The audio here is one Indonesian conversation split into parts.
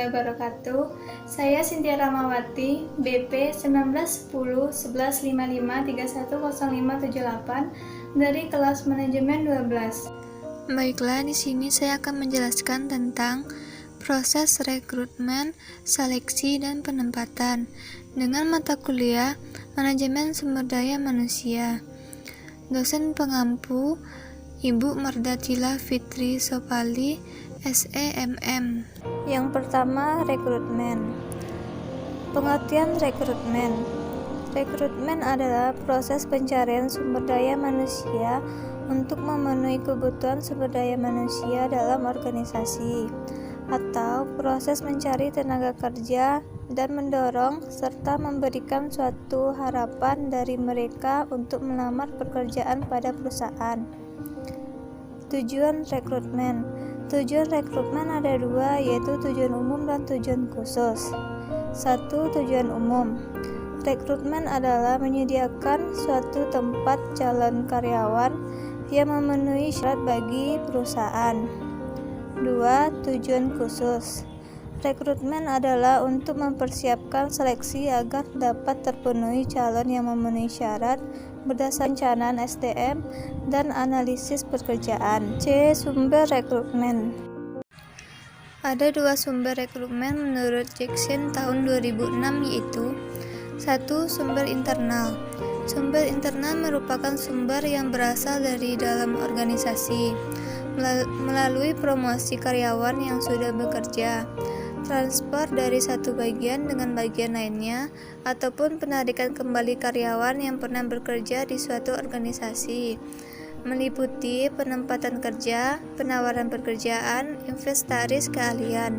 warahmatullahi wabarakatuh. Saya Cynthia Ramawati, BP 1910 1155 310578 dari kelas manajemen 12. Baiklah, di sini saya akan menjelaskan tentang proses rekrutmen, seleksi, dan penempatan dengan mata kuliah Manajemen Sumber Daya Manusia. Dosen pengampu Ibu Mardatila Fitri Sopali, SEMM. Yang pertama, rekrutmen. Pengertian rekrutmen. Rekrutmen adalah proses pencarian sumber daya manusia untuk memenuhi kebutuhan sumber daya manusia dalam organisasi, atau proses mencari tenaga kerja dan mendorong serta memberikan suatu harapan dari mereka untuk melamar pekerjaan pada perusahaan. Tujuan rekrutmen. Tujuan rekrutmen ada dua, yaitu tujuan umum dan tujuan khusus. 1. Tujuan umum. Rekrutmen adalah menyediakan suatu tempat calon karyawan yang memenuhi syarat bagi perusahaan. 2. Tujuan khusus. Rekrutmen adalah untuk mempersiapkan seleksi agar dapat terpenuhi calon yang memenuhi syarat berdasarkan perencanaan SDM dan analisis pekerjaan. C. Sumber rekrutmen. Ada dua sumber rekrutmen menurut Jackson tahun 2006, yaitu 1. Sumber internal. Sumber internal merupakan sumber yang berasal dari dalam organisasi melalui promosi karyawan yang sudah bekerja, transfer dari satu bagian dengan bagian lainnya, ataupun penarikan kembali karyawan yang pernah bekerja di suatu organisasi, meliputi penempatan kerja, penawaran pekerjaan, inventaris keahlian.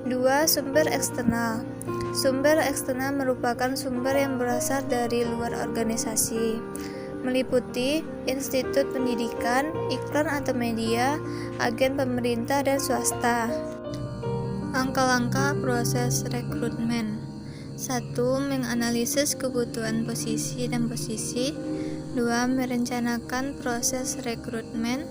2. Sumber eksternal. Sumber eksternal merupakan sumber yang berasal dari luar organisasi, meliputi institut pendidikan, iklan atau media, agen pemerintah dan swasta. Langkah-langkah proses rekrutmen. 1. Menganalisis kebutuhan posisi dan posisi. 2. Merencanakan proses rekrutmen.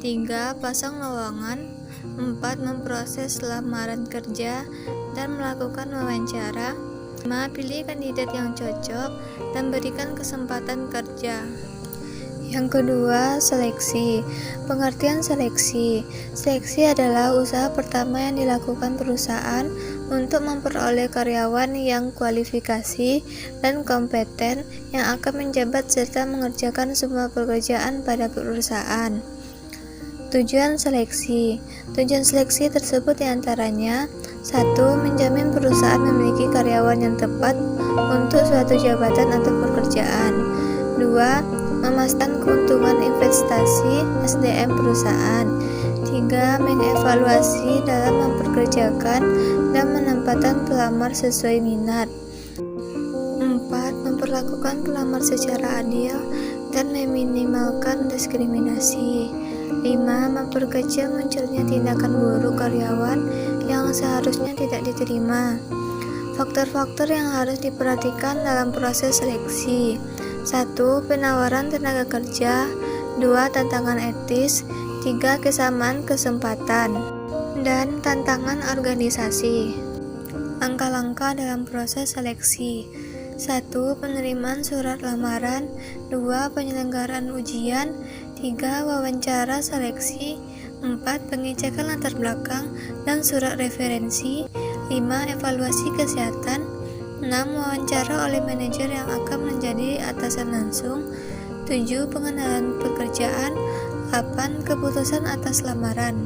3. Pasang lowongan. 4. Memproses lamaran kerja dan melakukan wawancara. 5. Pilih kandidat yang cocok dan berikan kesempatan kerja. Yang kedua, seleksi. Pengertian seleksi. Seleksi adalah usaha pertama yang dilakukan perusahaan untuk memperoleh karyawan yang kualifikasi dan kompeten yang akan menjabat serta mengerjakan semua pekerjaan pada perusahaan. Tujuan seleksi. Tujuan seleksi tersebut diantaranya: 1. Menjamin perusahaan memiliki karyawan yang tepat untuk suatu jabatan atau pekerjaan. 2. Memastikan keuntungan investasi SDM perusahaan. 3. Mengevaluasi dalam mempekerjakan dan menempatkan pelamar sesuai minat. 4. Memperlakukan pelamar secara adil dan meminimalkan diskriminasi. 5. Memperkecil munculnya tindakan buruk karyawan yang seharusnya tidak diterima. Faktor-faktor yang harus diperhatikan dalam proses seleksi. 1. Penawaran tenaga kerja. 2. Tantangan etis. 3. Kesamaan kesempatan dan tantangan organisasi. Langkah-langkah dalam proses seleksi. 1. Penerimaan surat lamaran. 2. Penyelenggaraan ujian. 3. Wawancara seleksi. 4. Pengecekan latar belakang dan surat referensi. 5. Evaluasi kesehatan. 6. Wawancara oleh manajer yang akan menjadi atasan langsung. 7. Pengenalan pekerjaan. 8. Keputusan atas lamaran.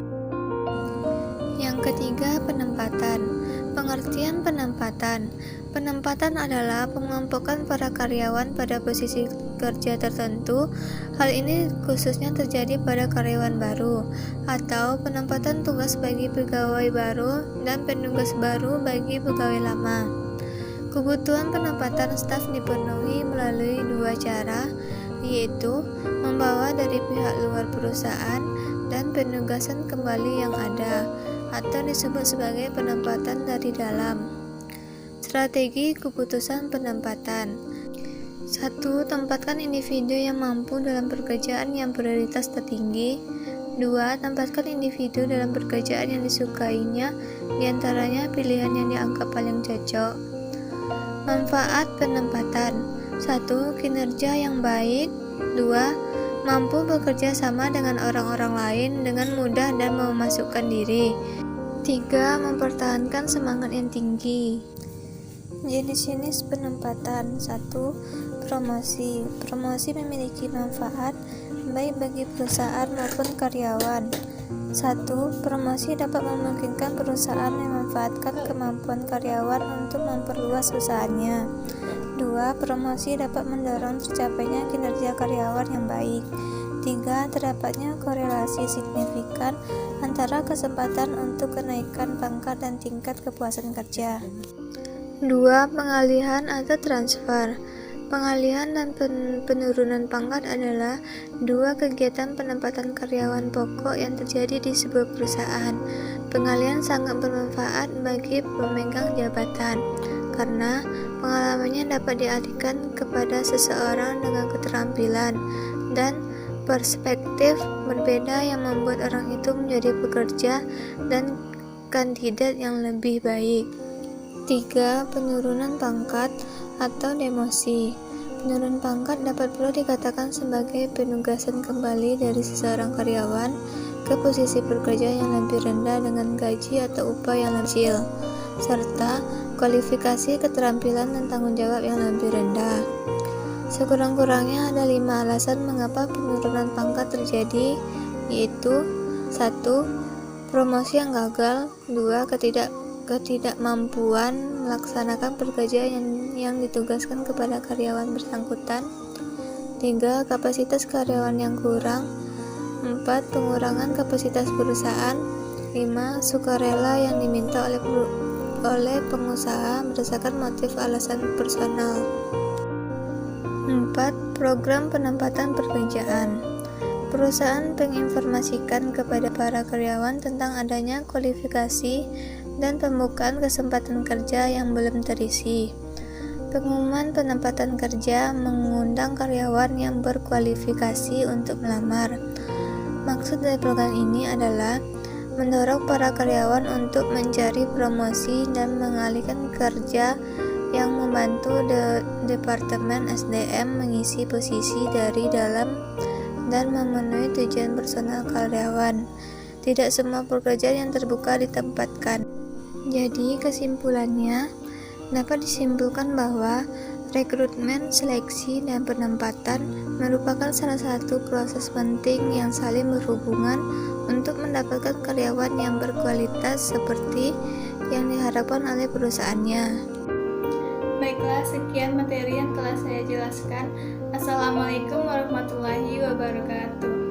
Yang ketiga, penempatan. Pengertian penempatan. Penempatan adalah pengelompokan para karyawan pada posisi kerja tertentu. Hal ini khususnya terjadi pada karyawan baru, atau penempatan tugas bagi pegawai baru dan penugas baru bagi pegawai lama. Kebutuhan penempatan staf dipenuhi melalui dua cara, yaitu membawa dari pihak luar perusahaan dan penugasan kembali yang ada, atau disebut sebagai penempatan dari dalam. Strategi keputusan penempatan. 1. Tempatkan individu yang mampu dalam pekerjaan yang prioritas tertinggi. 2. Tempatkan individu dalam pekerjaan yang disukainya, diantaranya pilihan yang dianggap paling cocok. Manfaat penempatan: 1. Kinerja yang baik. 2. Mampu bekerja sama dengan orang-orang lain dengan mudah dan memasukkan diri. 3. Mempertahankan semangat yang tinggi. Jenis-jenis penempatan. 1. Promosi. Promosi memiliki manfaat baik bagi perusahaan maupun karyawan. 1. Promosi dapat memungkinkan perusahaan memanfaatkan kemampuan karyawan untuk memperluas usahanya. 2. Promosi dapat mendorong tercapainya kinerja karyawan yang baik. 3. Terdapatnya korelasi signifikan antara kesempatan untuk kenaikan pangkat dan tingkat kepuasan kerja. 2. Pengalihan atau transfer. Pengalihan dan penurunan pangkat adalah dua kegiatan penempatan karyawan pokok yang terjadi di sebuah perusahaan. Pengalihan sangat bermanfaat bagi pemegang jabatan karena pengalamannya dapat dialihkan kepada seseorang dengan keterampilan dan perspektif berbeda yang membuat orang itu menjadi pekerja dan kandidat yang lebih baik. 3. Penurunan pangkat atau demosi. Penurunan pangkat dapat pula dikatakan sebagai penugasan kembali dari seseorang karyawan ke posisi pekerja yang lebih rendah dengan gaji atau upah yang lebih kecil, serta kualifikasi, keterampilan, dan tanggung jawab yang lebih rendah. Sekurang-kurangnya ada 5 alasan mengapa penurunan pangkat terjadi, yaitu 1. Promosi yang gagal. 2. Ketidakmampuan melaksanakan pekerjaan yang ditugaskan kepada karyawan bersangkutan. 3. Kapasitas karyawan yang kurang. 4. Pengurangan kapasitas perusahaan. 5. Sukarela yang diminta oleh pengusaha berdasarkan motif alasan personal. 4. Program penempatan pekerjaan. Perusahaan menginformasikan kepada para karyawan tentang adanya kualifikasi dan pembukaan kesempatan kerja yang belum terisi. Pengumuman penempatan kerja mengundang karyawan yang berkualifikasi untuk melamar. Maksud dari program ini adalah mendorong para karyawan untuk mencari promosi dan mengalihkan kerja yang membantu Departemen SDM mengisi posisi dari dalam dan memenuhi tujuan personal karyawan. Tidak semua pekerjaan yang terbuka ditempatkan. Jadi, kesimpulannya dapat disimpulkan bahwa rekrutmen, seleksi, dan penempatan merupakan salah satu proses penting yang saling berhubungan untuk mendapatkan karyawan yang berkualitas seperti yang diharapkan oleh perusahaannya. Baiklah, sekian materi yang telah saya jelaskan. Assalamualaikum warahmatullahi wabarakatuh.